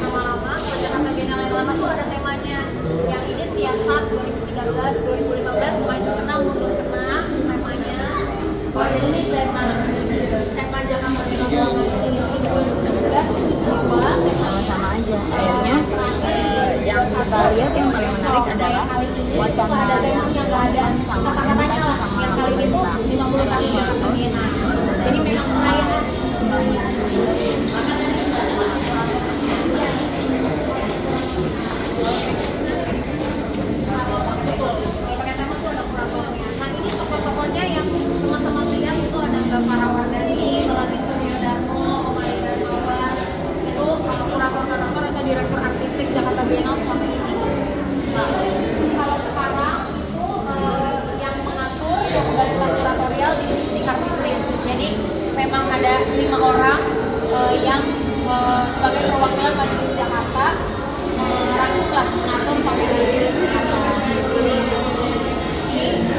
Lama-lama kalau Jakarta Biennale yang lama tuh ada temanya. Yang ini siasat 2013, 2015 maju kena mundur kena temanya. Oh ini tema Jakarta Biennale ini 2013 sama-sama aja. Kayaknya yang kita lihat yang paling menarik adalah wacana ada tema yang nggak ada kata-katanya lah. Yang kali itu 50 tahun Jakarta Biennale. Jadi memang kayak tokoh-tokohnya yang teman-teman lihat itu ada Mbak Parawardani, Melati Suryodarmo, Omari Darmawan, itu kurator-kurator atau direktur artistik Jakarta Biennale selama ini. Nah, kalau sekarang itu yang mengatur, yang menggantikan kuratorial di sisi artistik. Jadi memang ada 5 orang yang sebagai perwakilan Majelis Jakarta merangkumlah mengatur pameran Jakarta.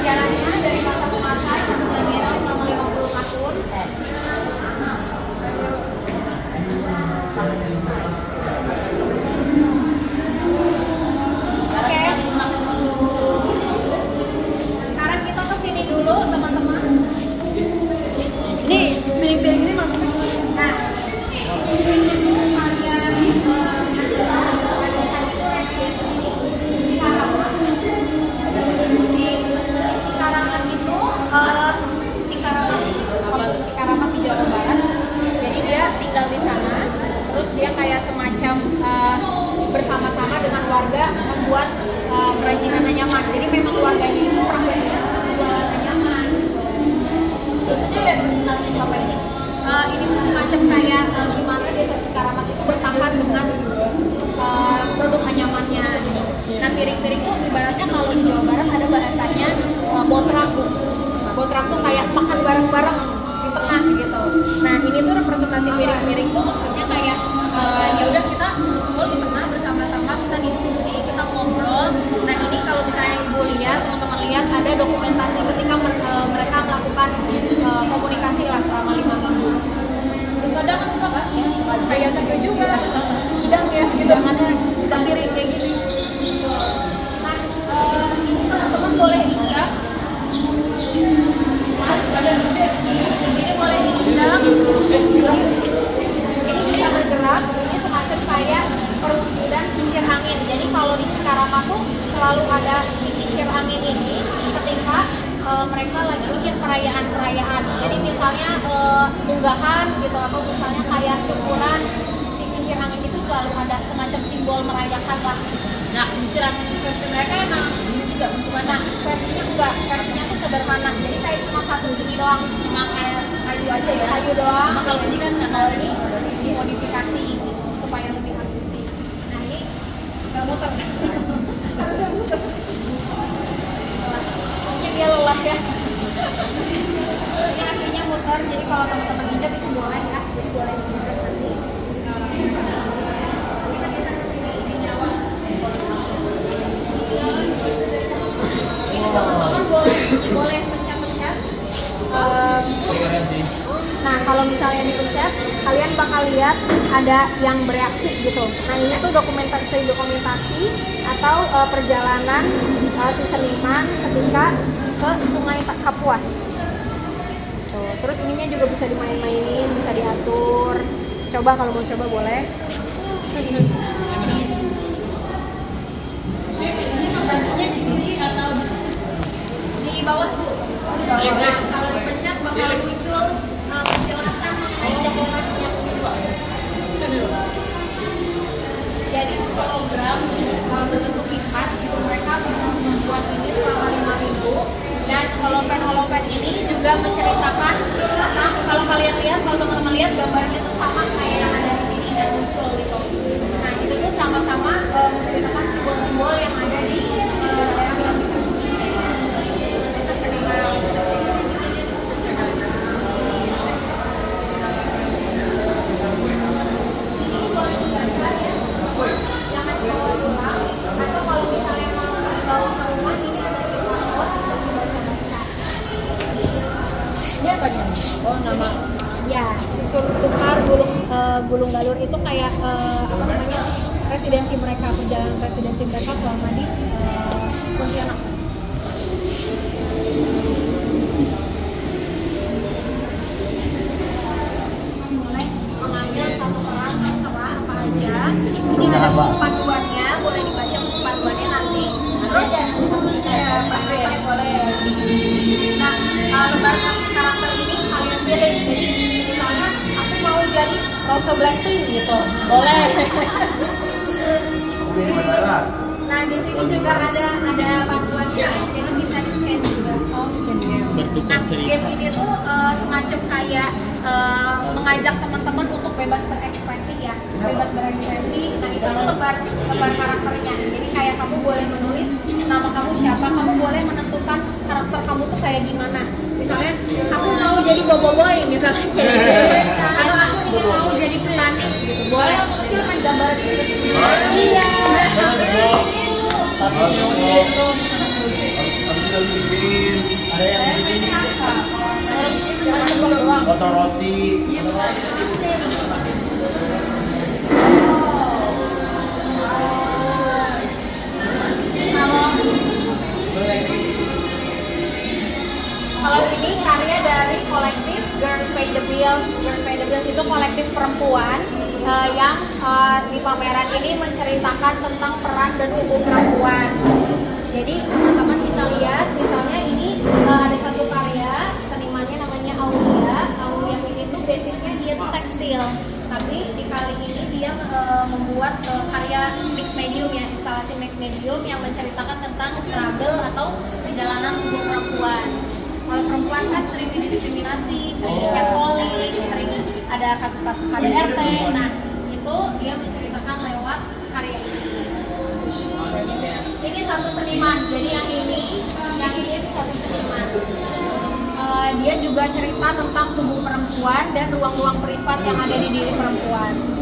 Jalannya dari masa ke masa Jakarta Biennale selama 50 tahun. Oke. Sekarang kita kesini dulu teman-teman. Ini piring-piring ini maksudnya. Nah, Cikaramat di Jawa Barat. Jadi dia tinggal di sana, terus dia kayak semacam bersama-sama dengan warga membuat kerajinan anyaman. Jadi memang warganya itu prakteknya jualan anyaman. Terus ini ada presentasi apa ini? Ini tuh semacam kayak gimana desa Cikaramat itu bertahan dengan produk anyamannya. Nah piring-piring itu ibaratnya kalau di Jawa Barat ada bahasanya botrak. Botrak tuh kayak makan bareng-bareng di tengah gitu. Nah ini tuh representasi piring-piring tuh maksudnya kayak ya udah kita ngobrol di tengah bersama-sama, kita diskusi, kita ngobrol. Nah ini kalau misalnya ibu lihat, teman-teman lihat ada dokumentasi ketika mereka melakukan komunikasi lah selama 5 minggu. Kadang enggak kan? Kayak juga udang ya, gitu ada udang piring kayak gini. Nah ini teman-teman boleh dicek. Ini boleh dibilang ini bisa bergerak, ini semacam kayak perwujudan kincir angin. Jadi kalau di Cikaramat tuh selalu ada si kincir angin ini ketika mereka lagi bikin perayaan-perayaan. Jadi misalnya unggahan gitu atau misalnya kayak syukuran, si kincir angin itu selalu ada semacam simbol merayakan lah. Nah kincir angin versi mereka emang juga bentukan. Nah versinya enggak, versinya tuh sederhana. Jadi kayak cuma satu gini doang, cuma kayak kayu aja ya. Kayu doang. Nah, kalau ini kan kalau ini dimodifikasi supaya lebih akurat. Nah ini nggak muter nih. Harusnya muter. Mungkin dia lelah ya. Ini aslinya muter, jadi kalau teman-teman injak itu boleh ya. Jadi boleh diinjak nanti. Teman-teman boleh pencet-pencet Nah, kalau misalnya dipencet, kalian bakal lihat ada yang bereaksi gitu. Nah, ini tuh dokumentasi atau perjalanan si seniman ketika ke Sungai Kapuas. Tuh, terus ininya juga bisa dimain-mainin, bisa diatur. Coba kalau mau coba boleh. Kuncinya di sini atau Di bawah tuh. Di bawah. Nah, kalau dipencet bakal muncul penjelasan mengenai dokumennya. Jadi hologram berbentuk kipas gitu, mereka membuat ini selama 5 minggu. Dan holopen ini juga menceritakan tentang, kalau kalian lihat, kalau teman-teman lihat gambarnya tuh sama kayak yang ada di sini dan muncul gitu. Nah, itu tuh sama-sama menceritakan simbol-simbol yang ada di daerah yang kita. Jangan dibawa pulang, atau kalau misalnya mau dibawa ke rumah, ini ada QR code untuk dibaca-baca. ini apa nih? Oh, nama. Ya, susur tukar gulung galur itu kayak apa namanya, residensi mereka, perjalanan residensi mereka selama di Pontianak. Boleh mengambil satu peran terserah apa aja. Ini ada buku panduannya, boleh dibaca buku panduannya nanti. Terus ya pas rehat boleh. Nah, lembar karakter ini kalian pilih. Jadi misalnya aku mau jadi Rose Blackpink gitu, boleh. Nah, di sini juga ada panduannya, jadi bisa di scan juga. Oh, scan juga. Nah, game ini tuh semacam kayak mengajak teman-teman untuk bebas berekspresi ya, bebas berekspresi. Nah, itu tuh lembar karakternya. Jadi kayak kamu boleh menulis nama kamu siapa, kamu boleh menentukan karakter kamu tuh kayak gimana. Misalnya aku mau jadi boboiboy misalnya kayak gitu. Atau aku ingin mau jadi petani gitu. Boleh aku kecil main gambar gitu. Iya. Ada yang bikin foto roti. Kalau ini karya dari kolektif Girls Pay the Bills. Girls Pay the Bills itu kolektif perempuan yang di pameran ini menceritakan tentang peran dan tubuh perempuan. Jadi teman-teman bisa lihat, misalnya ini ada satu karya senimannya namanya Aulia. Aulia ini tuh basicnya dia tuh tekstil, tapi di kali ini dia membuat karya mixed medium ya, instalasi mixed medium yang menceritakan tentang struggle atau perjalanan tubuh perempuan. Kalau perempuan kan sering didiskriminasi, sering catcalling, sering ada kasus-kasus KDRT. Nah, itu dia menceritakan lewat karya ini. Ini satu seniman, jadi yang ini satu seniman. Dia juga cerita tentang tubuh perempuan dan ruang-ruang privat yang ada di diri perempuan.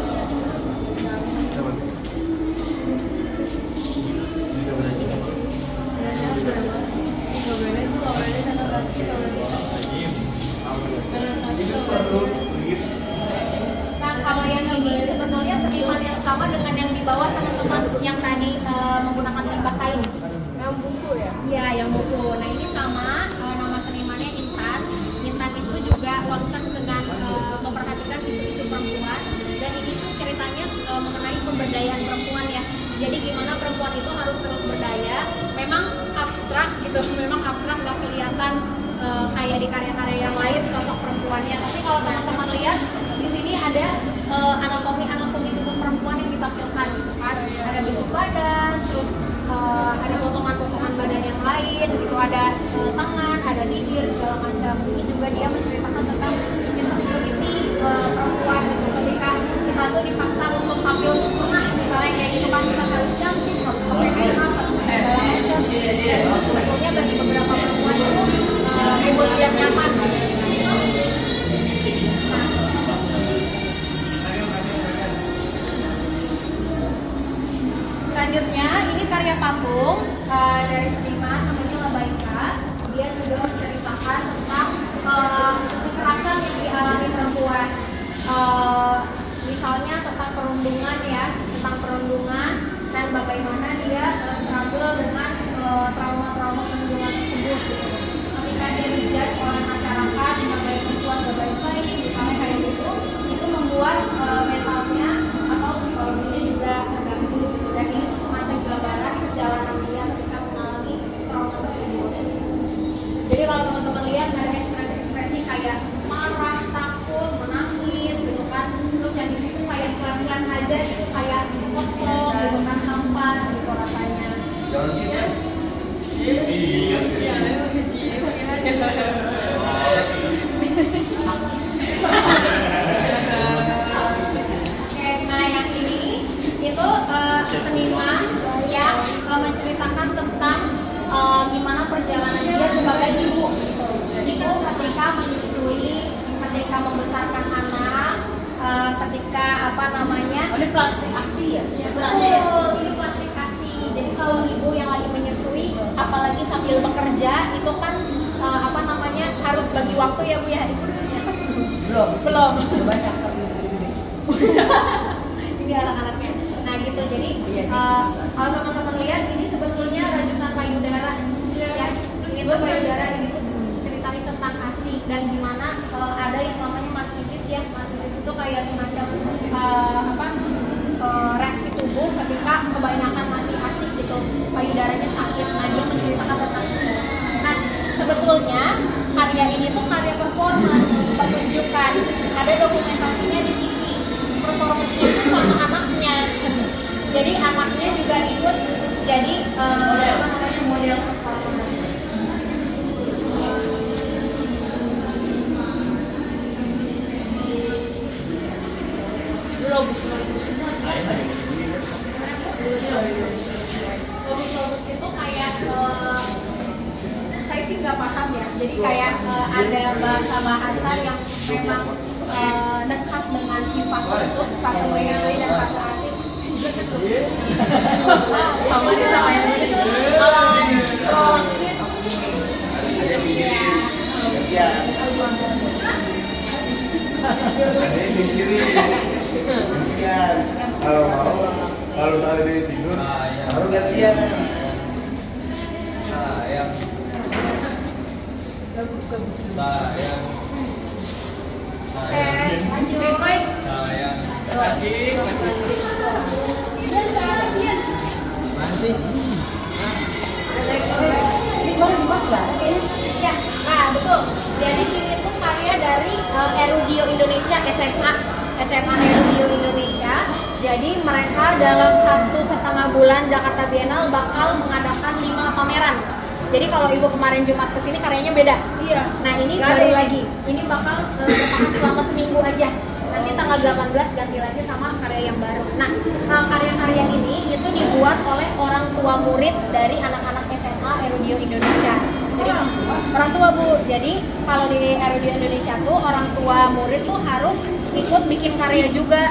Nah, kalau yang ini sebetulnya seniman yang sama dengan yang di bawah teman-teman yang tadi menggunakan limbah kain. Yang buku ya? Iya, yang buku. Nah, ini sama, nama senimannya Intan. Intan itu juga concern dengan memperhatikan isu-isu perempuan, dan ini tuh ceritanya mengenai pemberdayaan perempuan ya. Jadi gimana perempuan itu harus terus berdaya. Memang abstrak gitu, memang abstrak, nggak kelihatan kayak di karya-karya yang lain sosok perempuannya. Tapi kalau teman-teman lihat di sini ada anatomi tubuh perempuan yang ditampilkan gitu kan. Ada bentuk badan, terus ada potongan-potongan badan yang lain gitu, ada tangan, ada bibir, segala macam. Ini juga dia menceritakan tentang insecurity perempuan gitu, ketika kita tuh dipaksa untuk tampil sempurna, misalnya kayak gitu kan, kita harus cantik, harus pakai makeup, segala macam. Dan itu sebetulnya bagi beberapa perempuan itu membuat dia nyaman. Selanjutnya ini karya patung dari seniman namanya Labaika. Dia juga menceritakan tentang waktu ya Bu ya, Ibu dulunya. Belum. Banyak ini anak-anaknya. Nah gitu, jadi kalau teman-teman lihat ini sebetulnya rajutan payudara ya, itu payudara ini tuh ceritain tentang ASI dan gimana ada yang namanya mastitis ya. Mastitis itu kayak semacam reaksi tubuh ketika kebanyakan masih ASI gitu, payudaranya sakit. Nah dia menceritakan tentang itu. Nah sebetulnya karya ini tuh karya performance, pertunjukan, ada dokumentasinya di TV. Performance-nya itu sama anaknya, jadi anaknya juga ikut jadi model performance. Lobus itu kayak saya sih nggak paham ya, jadi kayak ada bahasa-bahasa yang memang dekat dengan si fase itu, fase menyusui dan fase ASI. Sama nih sama yang ini. Kalau tadi tidur, baru gantian. Sayang. Sayang. Lanjut. Sayang. Masih. Ya, nah betul. Jadi ini tuh karya dari Erudio Indonesia, SMA Erudio Indonesia. Jadi mereka dalam 1,5 bulan Jakarta Biennale bakal mengadakan 5 pameran. Jadi kalau Ibu kemarin Jumat kesini karyanya beda. Iya. Nah ini baru lagi. Ini bakal bertahan selama seminggu aja. Nanti tanggal 18 ganti lagi sama karya yang baru. Nah karya-karya ini itu dibuat oleh orang tua murid dari anak-anak SMA Erudio Indonesia. Jadi orang tua Bu. Jadi kalau di Erudio Indonesia tuh orang tua murid tuh harus ikut bikin karya juga.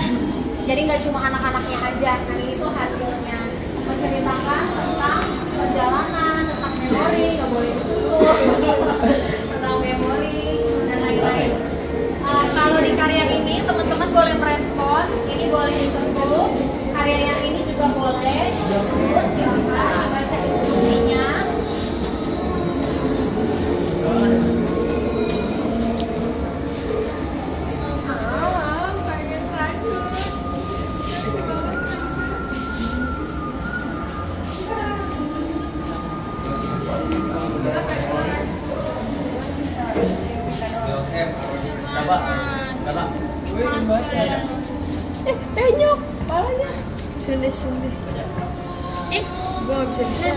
Jadi nggak cuma anak-anaknya aja. Nah ini tuh hasilnya menceritakan tentang perjalanan, tentang memori, nggak boleh disentuh, tentang memori dan lain-lain. Kalau di karya ini teman-teman boleh merespon, ini boleh disentuh, karya yang ini juga boleh, terus yang bisa dibaca instruksinya. Pengen lanjut. Nyok, palanya. Sunde. Gue gak bisa bisa.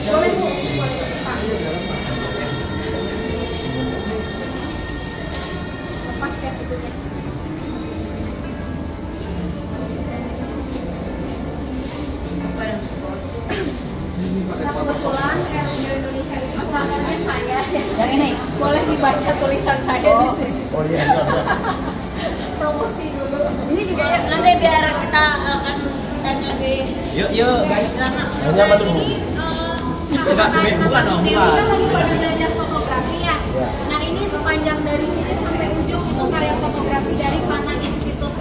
Boleh Bu, lepas ya itunya. Nah kebetulan Erudio Indonesia itu pamernya saya. Yang ini. Boleh dibaca tulisan saya di sini. Oh iya. Promosi dulu. Ini juga ya, nanti biar kita akan kita lebih. Yuk. Ini apa tuh? Bukan dong, Dewi bukan. kan lagi pada belajar fotografi ya. Nah ini sepanjang dari sini sampai ujung itu karya fotografi dari Pana Institut.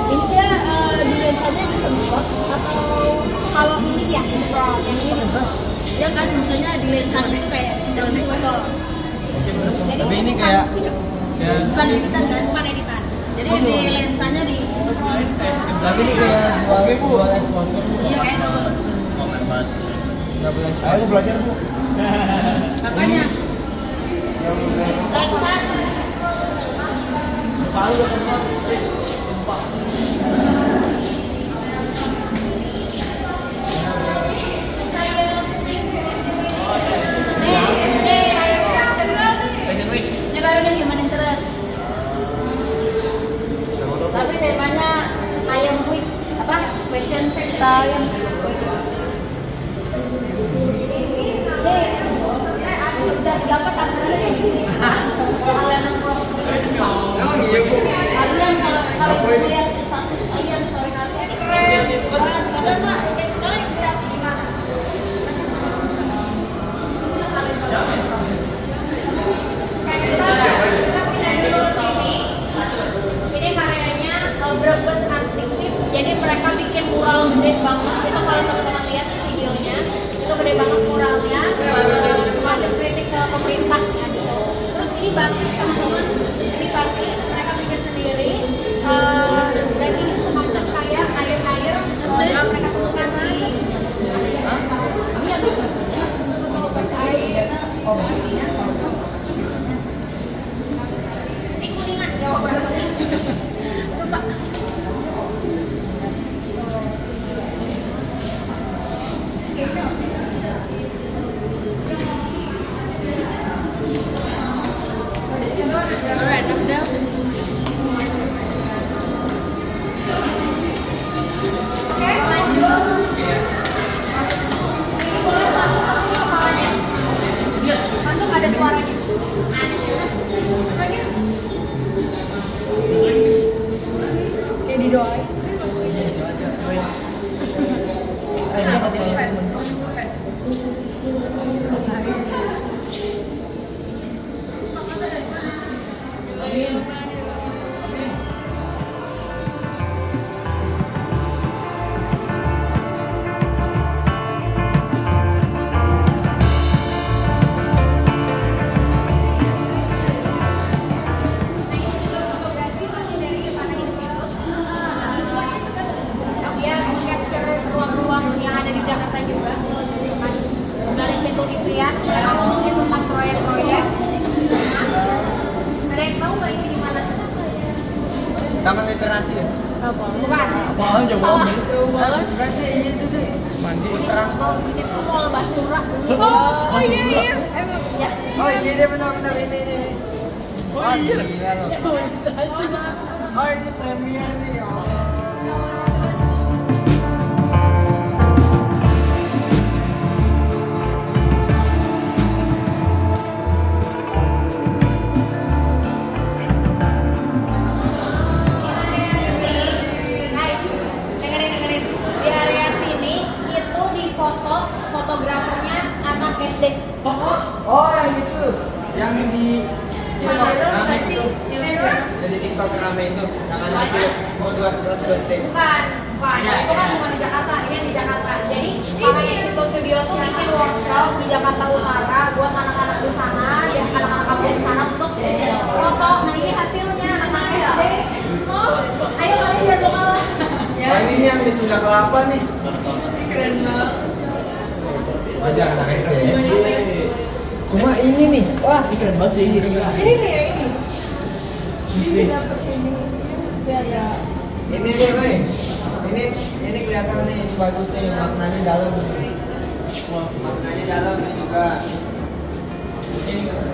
Ini dia di lensanya bisa buat atau Kalau ini ya scroll, yang ini ya kan misalnya di lensanya itu kayak sinyal gitu. Tapi ini kayak Bukan editan kan? bukan editan. Jadi di lensanya di scroll. tapi ini kayak buat sponsor. Iya kan? Enggak boleh. Ayo belajar Bu. Makanya lensa ini baru nih human interest. Tapi temanya ayam quick apa? Question fact ayam quick. Udah dapat aturannya kayak gini. Kalian Emang iya Bu. kalau lihat status kalian sore kali keren. Ada Mbak, kalian lihat gimana? Kita pindah dulu ke sini. Ini karyanya Brebes Artiktif. Jadi mereka bikin mural gede banget. Itu kalau teman-teman lihat videonya, itu gede banget muralnya. Semacam kritik ke pemerintahnya gitu. Terus ini batik teman-teman. Ini batik mereka bikin sendiri. Dan ini semacam kayak air-air yang mereka temukan di air. Ini kuningan Jawa Barat. Lupa. Alright, udah. Oke, lanjut. Ini boleh masuk ke sini kepalanya. Masuk ada suaranya. Makanya. Kayak didoain. Dia capture ruang-ruang yang ada di Jakarta juga. Dari pintu Istrian, mereka ngomongin tentang proyek-proyek. Ada yang tahu nggak ini di mana? Taman literasi ya? Bukan. Apaan jauh Salah. banget? Jauh banget. Berarti itu tuh mandi terangkol. Itu Mall Basura. Oh iya. Emang ya. Oh iya dia benar-benar ini. Oh iya gila loh. Oh ini premier nih. Guys, dengerin. Di area sini itu di fotografernya anak SD. Oh yang itu, yang di TikTok rame sih? itu. Jadi TikTok rame itu, yang anak itu mau 12 SD. Bukan. Itu kan bukan di Jakarta, ini yang di Jakarta. Jadi Pakai Institut Studio tuh bikin workshop di Jakarta Utara buat anak-anak di sana, ya anak-anak kampung di sana untuk foto. Nah ini hasilnya anak SD. Oh, ayo kalian biar lo kalah. Oh ini nih yang di Sunda Kelapa nih. Keren banget. Wajar anak SD. Cuma ini nih, wah ini keren banget sih ini. Ini nih ya ini. Ini dapet ini. Ya. Ini deh, Boy. Ini kelihatan nih bagus nih maknanya dalam. Wah, maknanya dalam nih juga. Ini kan.